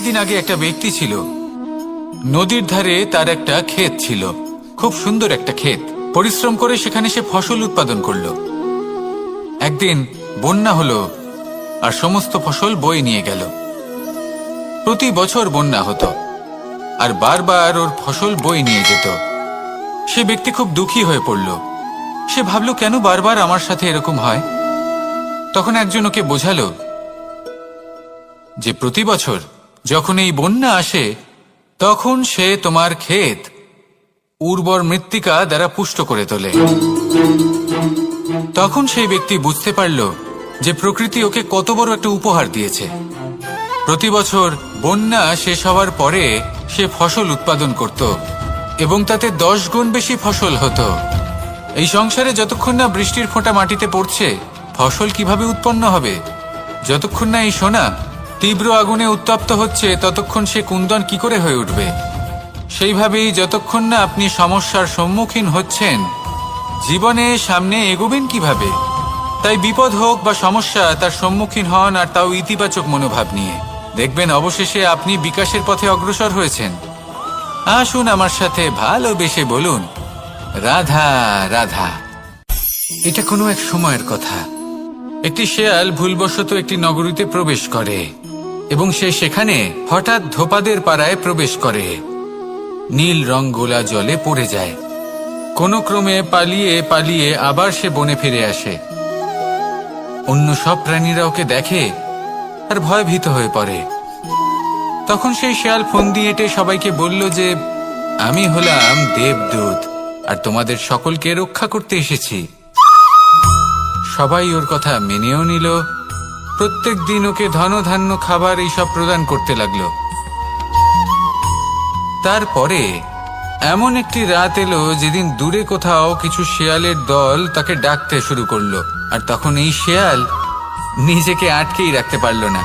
দিন আগে একটা ব্যক্তি ছিল, নদীর ধারে তার একটা ক্ষেত ছিল, খুব সুন্দর একটা ক্ষেত। পরিশ্রম করে সেখানে সে ফসল উৎপাদন করলো। একদিন বন্যা হলো আর সমস্ত ফসল বয়ে নিয়ে গেল। প্রতি বছর বন্যা হতো আর বারবার ওর ফসল বয়ে নিয়ে যেত। সে ব্যক্তি খুব দুঃখী হয়ে পড়ল। সে ভাবল, কেন বারবার আমার সাথে এরকম হয়? তখন একজন ওকে বোঝালো যে প্রতি বছর যখন এই বন্যা আসে তখন সে তোমার ক্ষেত উর্বর মৃত্তিকা দ্বারা পুষ্ট করে তোলে। তখন সেই ব্যক্তি বুঝতে পারল যে প্রকৃতি ওকে কত বড় একটা উপহার দিয়েছে। প্রতি বছর বন্যা শেষ হওয়ার পরে সে ফসল উৎপাদন করত এবং তাতে 10 গুণ বেশি ফসল হতো। এই সংসারে যতক্ষণ না বৃষ্টির ফোঁটা মাটিতে পড়ছে, ফসল কিভাবে উৎপন্ন হবে? যতক্ষণ না এই সোনা তীব্র আগুনে উত্তপ্ত হচ্ছে, ততক্ষণ সে কুন্দন কি করে হয়ে উঠবে? সেইভাবেই যতক্ষণ না আপনি সমস্যার সম্মুখীন হচ্ছেন, জীবনে সামনে এগোবেন কিভাবে? তাই বিপদ হোক বা সমস্যা, তার সম্মুখীন হন, আর তাও ইতিবাচক মনোভাব নিয়ে। দেখবেন অবশেষে আপনি বিকাশের পথে অগ্রসর হয়েছেন। আসুন আমার সাথে ভালোবেসে বলুন, রাধা রাধা। এটা কোনো এক সময়ের কথা। একটি শেয়াল ভুলবশত একটি নগরীতে প্রবেশ করে এবং সে সেখানে হঠাৎ ধোপাদের পাড়ায় প্রবেশ করে। নীল রং গোলা জলে পড়ে যায়। কোনো ক্রমে পালিয়ে পালিয়ে আবার সে বনে ফিরে আসে। অন্য সব প্রাণীরা ওকে দেখে আর ভয়ভীত হয়ে পড়ে। তখন সেই শেয়াল ফোন দিয়ে এটে সবাইকে বলল যে, আমি হলাম দেবদূত আর তোমাদের সকলকে রক্ষা করতে এসেছি। সবাই ওর কথা মেনেও নিল। প্রত্যেক দিন ওকে ধনধান্য খাবার এইসব প্রদান করতে লাগলো। তারপরে এমন একটি রাত এলো যেদিন দূরে কোথাও কিছু শেয়ালের দল তাকে ডাকতে শুরু করলো। আর তখন এই শেয়াল নিজেকে আটকেই রাখতে পারল না।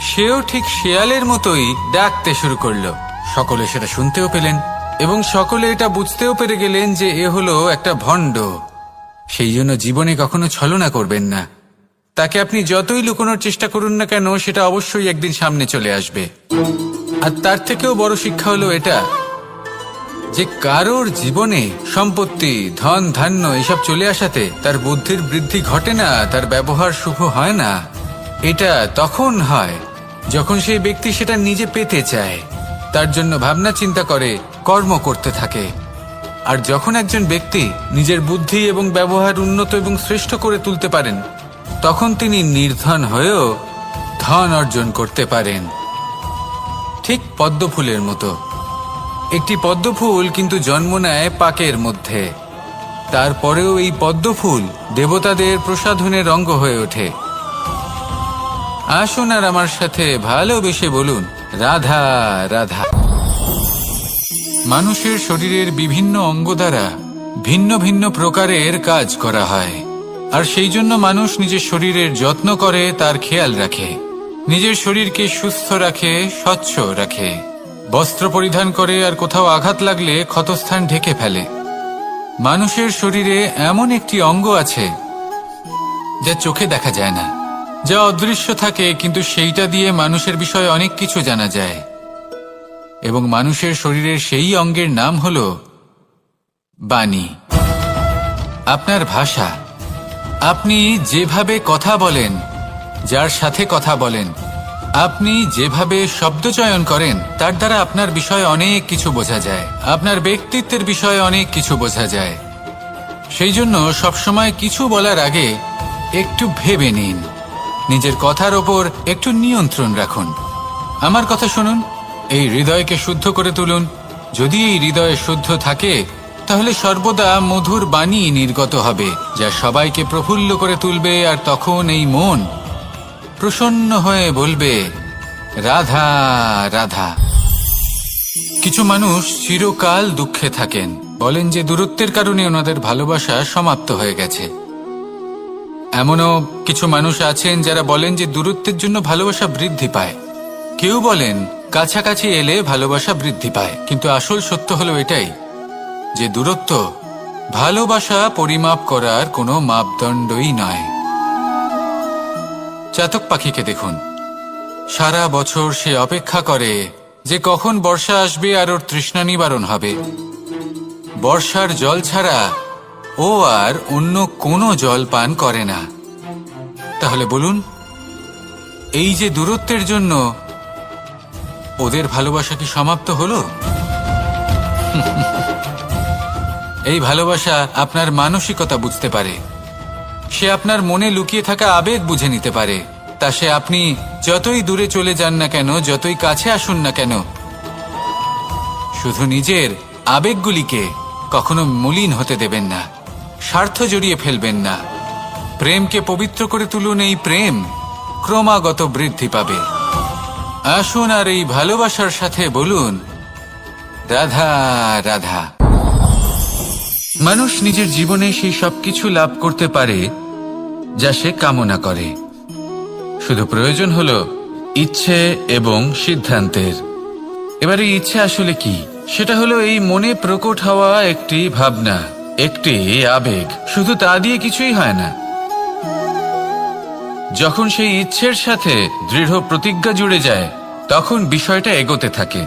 সেও ঠিক শেয়ালের মতোই ডাকতে শুরু করলো। সকলে সেটা শুনতেও পেলেন এবং সকলে এটা বুঝতেও পেরে গেলেন যে এ হলো একটা ভণ্ড। সেই জন্য জীবনে কখনো ছলনা করবেন না। তাকে আপনি যতই লুকোনোর চেষ্টা করুন না কেন, সেটা অবশ্যই একদিন সামনে চলে আসবে। আর তার থেকেও বড় শিক্ষা হলো এটা যে কারোর জীবনে সম্পত্তি, ধন ধান্য এসব চলে আসাতে তার বুদ্ধির বৃদ্ধি ঘটে না, তার ব্যবহার শুভ হয় না। এটা তখন হয় যখন সেই ব্যক্তি সেটা নিজে পেতে চায়, তার জন্য ভাবনা চিন্তা করে, কর্ম করতে থাকে। আর যখন একজন ব্যক্তি নিজের বুদ্ধি এবং ব্যবহার উন্নত এবং শ্রেষ্ঠ করে তুলতে পারেন, তখন তিনি নির্ধন হয়েও ধন অর্জন করতে পারেন। ঠিক পদ্মফুলের মতো। একটি পদ্মফুল কিন্তু জন্ম নেয় পাকের মধ্যে। তারপরেও এই পদ্মফুল দেবতাদের প্রসাধনের অঙ্গ হয়ে ওঠে। আসুন আর আমার সাথে ভালোবেসে বলুন, রাধা রাধা। মানুষের শরীরের বিভিন্ন অঙ্গ দ্বারা ভিন্ন ভিন্ন প্রকারের কাজ করা হয়, আর সেই জন্য মানুষ নিজের শরীরের যত্ন করে, তার খেয়াল রাখে, নিজের শরীরকে সুস্থ রাখে, স্বচ্ছ রাখে, বস্ত্র পরিধান করে, আর কোথাও আঘাত লাগলে ক্ষতস্থান ঢেকে ফেলে। মানুষের শরীরে এমন একটি অঙ্গ আছে যা চোখে দেখা যায় না, যা অদৃশ্য থাকে, কিন্তু সেইটা দিয়ে মানুষের বিষয়ে অনেক কিছু জানা যায়। এবং মানুষের শরীরের সেই অঙ্গের নাম হল বাণী, আপনার ভাষা। আপনি যেভাবে কথা বলেন, যার সাথে কথা বলেন, আপনি যেভাবে শব্দ চয়ন করেন, তার দ্বারা আপনার বিষয়ে অনেক কিছু বোঝা যায়, আপনার ব্যক্তিত্বের বিষয়ে অনেক কিছু বোঝা যায়। সেই জন্য সবসময় কিছু বলার আগে একটু ভেবে নিন, নিজের কথার ওপর একটু নিয়ন্ত্রণ রাখুন। আমার কথা শুনুন, এই হৃদয়কে শুদ্ধ করে তুলুন। যদি এই হৃদয় শুদ্ধ থাকে, তাহলে সর্বদা মধুর বাণী নির্গত হবে, যা সবাইকে প্রফুল্ল করে তুলবে। আর তখন এই মন প্রসন্ন হয়ে বলবে, রাধা রাধা। কিছু মানুষ চিরকাল দুঃখে থাকেন, বলেন যে দূরত্বের কারণে ওনাদের ভালোবাসা সমাপ্ত হয়ে গেছে। এমনও কিছু মানুষ আছেন যারা বলেন যে দূরত্বের জন্য ভালোবাসা বৃদ্ধি পায়। কেউ বলেন কাছাকাছি এলে ভালোবাসা বৃদ্ধি পায়। কিন্তু আসল সত্য হলো এটাই যে দূরত্ব ভালোবাসা পরিমাপ করার কোনো মাপদণ্ডই নয়। চাতক পাখিকে দেখুন, সারা বছর সে অপেক্ষা করে যে কখন বর্ষা আসবে আর ওর তৃষ্ণা নিবারণ হবে। বর্ষার জল ছাড়া ও আর অন্য কোনো জল পান করে না। তাহলে বলুন, এই যে দূরত্বের জন্য ওদের ভালোবাসা কি সমাপ্ত হলো? এই ভালোবাসা আপনার মানসিকতা বুঝতে পারে, সে আপনার মনে লুকিয়ে থাকা আবেগ বুঝে নিতে পারে। তা সে আপনি যতই দূরে চলে যান না কেন, যতই কাছে আসুন না কেন, শুধু নিজের আবেগগুলিকে কখনো মলিন হতে দেবেন না, স্বার্থ জড়িয়ে ফেলবেন না। প্রেমকে পবিত্র করে তুলুন, এই প্রেম ক্রমাগত বৃদ্ধি পাবে। আসুন আর এই ভালোবাসার সাথে বলুন, রাধা রাধা। মানুষ নিজের জীবনে সেই সবকিছু লাভ করতে পারে যা সে কামনা করে, শুধু প্রয়োজন হলো ইচ্ছে এবং সিদ্ধান্তের। এবার এই ইচ্ছে আসলে কি? সেটা হলো এই মনে প্রকট হওয়া একটি ভাবনা, একটি আবেগ। শুধু তা দিয়ে কিছুই হয় না। যখন সেই ইচ্ছের সাথে দৃঢ় প্রতিজ্ঞা জুড়ে যায়, তখন বিষয়টা এগোতে থাকে।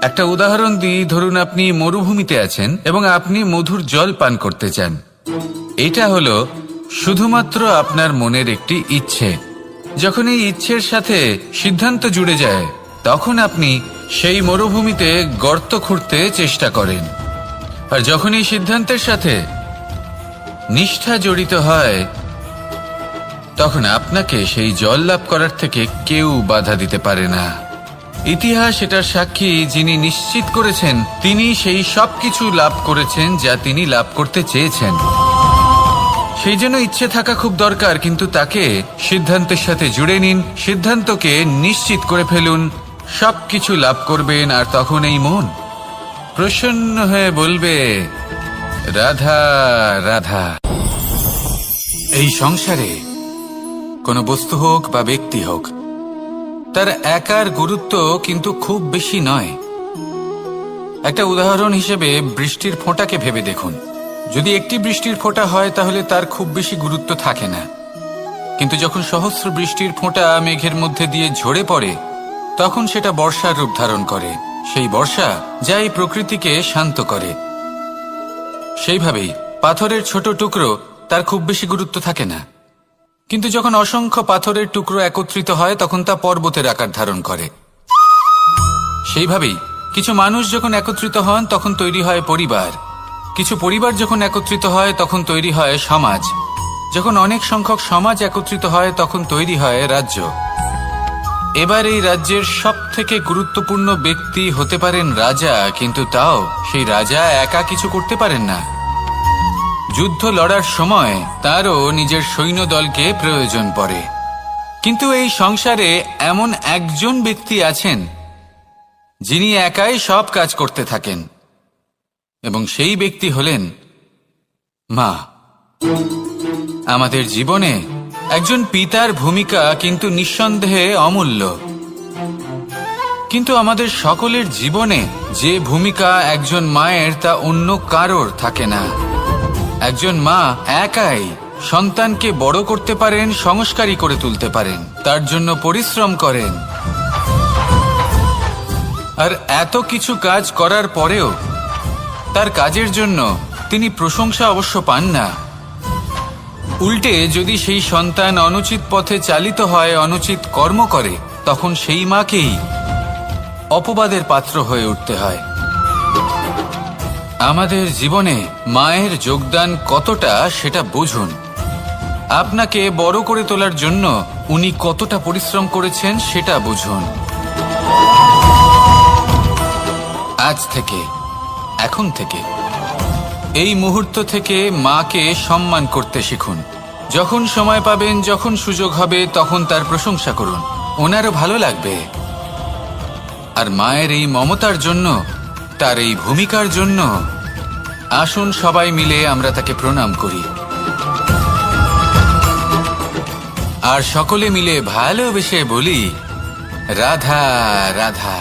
একটা উদাহরণ দিই, ধরুন আপনি মরুভূমিতে আছেন এবং আপনি মধুর জল পান করতে চান। এটা হলো শুধুমাত্র আপনার মনের একটি ইচ্ছে। যখন এই ইচ্ছের সাথে সিদ্ধান্ত জুড়ে যায়, তখন আপনি সেই মরুভূমিতে গর্ত খুঁড়তে চেষ্টা করেন। আর যখন এই সিদ্ধান্তের সাথে নিষ্ঠা জড়িত হয়, তখন আপনাকে সেই জল লাভ করার থেকে কেউ বাধা দিতে পারে না। ইতিহাস এটার সাক্ষী, যিনি নিশ্চিত করেছেন তিনি সেই সব কিছু লাভ করেছেন যা তিনি লাভ করতে চেয়েছেন। সেই জন্য ইচ্ছে থাকা খুব দরকার, কিন্তু তাকে সিদ্ধান্তের সাথে জুড়ে নিন, সিদ্ধান্তকে নিশ্চিত করে ফেলুন, সবকিছু লাভ করবেন। আর তখন এই মন প্রসন্ন হয়ে বলবে, রাধা রাধা। এই সংসারে কোনো বস্তু হোক বা ব্যক্তি হোক, তার একার গুরুত্ব কিন্তু খুব বেশি নয়। একটা উদাহরণ হিসেবে বৃষ্টির ফোঁটাকে ভেবে দেখুন। যদি একটি বৃষ্টির ফোঁটা হয় তাহলে তার খুব বেশি গুরুত্ব থাকে না, কিন্তু যখন সহস্র বৃষ্টির ফোঁটা মেঘের মধ্যে দিয়ে ঝরে পড়ে, তখন সেটা বর্ষার রূপ ধারণ করে। সেই বর্ষা যা এই প্রকৃতিকে শান্ত করে। সেইভাবেই পাথরের ছোট টুকরো, তার খুব বেশি গুরুত্ব থাকে না, কিন্তু যখন অসংখ্য পাথরের টুকরো একত্রিত হয় তখন তা পর্বতের আকার ধারণ করে। সেইভাবেই কিছু মানুষ যখন একত্রিত হন তখন তৈরি হয় পরিবার, কিছু পরিবার যখন একত্রিত হয় তখন তৈরি হয় সমাজ, যখন অনেক সংখ্যক সমাজ একত্রিত হয় তখন তৈরি হয় রাজ্য। এবার এই রাজ্যের সব থেকে গুরুত্বপূর্ণ ব্যক্তি হতে পারেন রাজা, কিন্তু তাও সেই রাজা একা কিছু করতে পারেন না। যুদ্ধ লড়ার সময় তারও নিজের সৈন্যদলকে প্রয়োজন পড়ে। কিন্তু এই সংসারে এমন একজন ব্যক্তি আছেন যিনি একাই সব কাজ করতে থাকেন, এবং সেই ব্যক্তি হলেন মা। আমাদের জীবনে একজন পিতার ভূমিকা কিন্তু নিঃসন্দেহে অমূল্য, কিন্তু আমাদের সকলের জীবনে যে ভূমিকা একজন মায়ের তা অন্য কারোর থাকে না। একজন মা একাই সন্তানকে বড় করতে পারেন, সংস্কারী করে তুলতে পারেন, তার জন্য পরিশ্রম করেন। আর এত কিছু কাজ করার পরেও তার কাজের জন্য তিনি প্রশংসা অবশ্য পান না। উল্টে যদি সেই সন্তান অনুচিত পথে চালিত হয়, অনুচিত কর্ম করে, তখন সেই মাকেই অপবাদের পাত্র হয়ে উঠতে হয়। আমাদের জীবনে মায়ের যোগদান কতটা সেটা বুঝুন। আপনাকে বড় করে তোলার জন্য উনি কতটা পরিশ্রম করেছেন সেটা বুঝুন। আজ থেকে, এখন থেকে, এই মুহূর্ত থেকে মাকে সম্মান করতে শিখুন। যখন সময় পাবেন, যখন সুযোগ হবে, তখন তার প্রশংসা করুন, ওনারও ভালো লাগবে। আর মায়ের এই মমতার জন্য, তার এই ভূমিকার জন্য আসুন সবাই মিলে আমরা তাকে প্রণাম করি, আর সকলে মিলে ভালোবেসে বলি, রাধা রাধা।